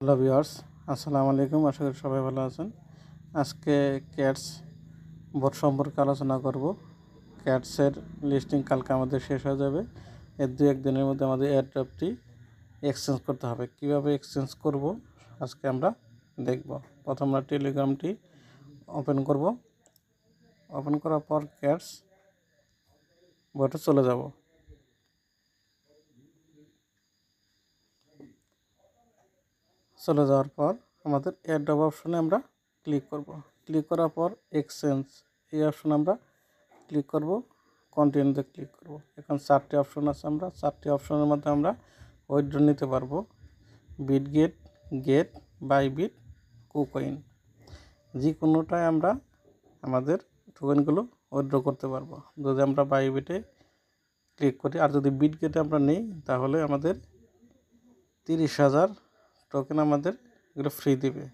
Hello viewers, আসসালামু আলাইকুম। আশা করি সবাই ভালো আছেন। আজকে ক্যাটস বোট সম্পর্কে আলোচনা করব। ক্যাটসের লিস্টিং কালকে আমাদের শেষ হয়ে যাবে। এর 2-1 দিনের মধ্যে আমাদের এয়ারড্রপটি এক্সচেঞ্জ করতে হবে। কিভাবে এক্সচেঞ্জ করব আজকে আমরা দেখব। প্রথম আমরা টেলিগ্রামটি ওপেন করব। ওপেন করার পর ক্যাটস বোটে চলে যাব। চলে যাওয়ার পর আমাদের এয়ারড্রপ অপশনে আমরা ক্লিক করব। ক্লিক করার পর এক্সচেঞ্জ এই অপশনে আমরা ক্লিক করব, কন্টিনিউতে ক্লিক করব। এখন 4টি অপশন আছে, আমরা 4টি অপশনের মধ্যে আমরা উইথড্র নিতে পারবো। বিটগেট, গেট, বাইবিট, কুকয়েন, যে কোনোটায় আমরা আমাদের টোকেনগুলো উইথড্র করতে পারবো। যদি আমরা বাইবিটে ক্লিক করি আর যদি বিটগেটে আমরা নেই তাহলে আমাদের 30,000 টোকেন আমাদের এগুলো ফ্রি দিবে।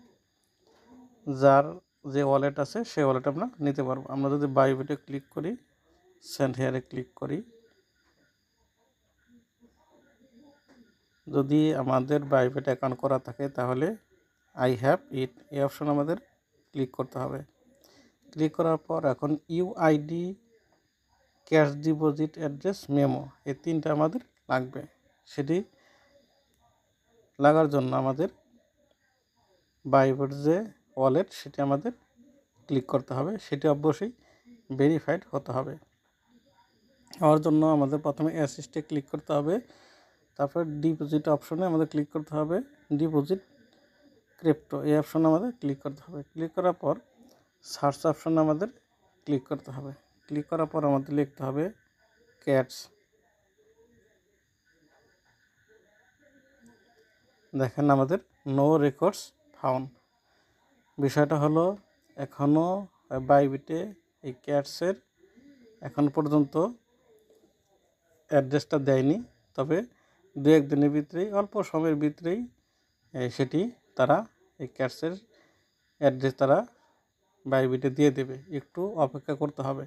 যার যে ওয়ালেট আছে সেই ওয়ালেট আমরা নিতে পারবো। আমরা যদি বাইবিটে ক্লিক করি, সেন্ড হেয়ারে ক্লিক করি, যদি আমাদের বাইবিট অ্যাকাউন্ট করা থাকে তাহলে আই হ্যাভ ইট এই অপশন আমাদের ক্লিক করতে হবে। ক্লিক করার পর এখন UID, cash deposit address, memo এই 3টা আমাদের লাগবে। সেটি লাগার জন্য আমাদের বাইবিট যে ওয়ালেট সেটি আমাদের ক্লিক করতে হবে। সেটি অবশ্যই ভেরিফাইড হতে হবে। হওয়ার জন্য আমাদের প্রথমে অ্যাসিস্টে ক্লিক করতে হবে, তারপর ডিপোজিট অপশনে আমাদের ক্লিক করতে হবে। ডিপোজিট ক্রিপ্টো এই অপশনে আমাদের ক্লিক করতে হবে। ক্লিক করার পর সার্চ অপশনে আমাদের ক্লিক করতে হবে। ক্লিক করার পর আমাদের লিখতে হবে ক্যাটস। দেখেন আমাদের নো রেকর্ডস ফাউন্ড। বিষয়টা হলো এখনও বাইবিটে এই ক্যাটসের এখন পর্যন্ত অ্যাড্রেসটা দেয়নি, তবে 2-1 দিনের ভিতরেই, অল্প সময়ের ভিতরেই সেটি তারা এই ক্যাটসের অ্যাড্রেস তারা বাইবিটে দিয়ে দেবে। একটু অপেক্ষা করতে হবে।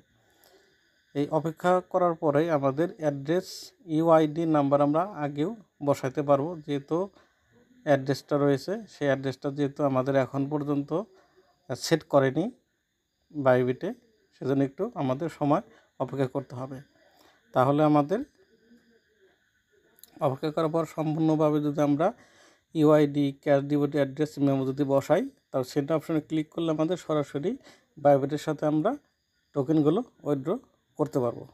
এই অপেক্ষা করার পরেই আমাদের অ্যাড্রেস ইউআইডি নাম্বার আমরা আগেও বসাইতে পারবো। যেহেতু অ্যাড্রেসটা রয়েছে, সেই অ্যাড্রেসটা যেহেতু আমাদের এখন পর্যন্ত সেট করেনি বাইবিটে, সেজন্য একটু আমাদের সময় অপেক্ষা করতে হবে। তাহলে আমাদের অপেক্ষা করার পর সম্পূর্ণভাবে যদি আমরা UID, cash deposit address, memo যদি বসাই, তাহলে সেটা অপশনে ক্লিক করলে আমাদের সরাসরি বাইবিটের সাথে আমরা টোকেনগুলো উইথড্র করতে পারবো।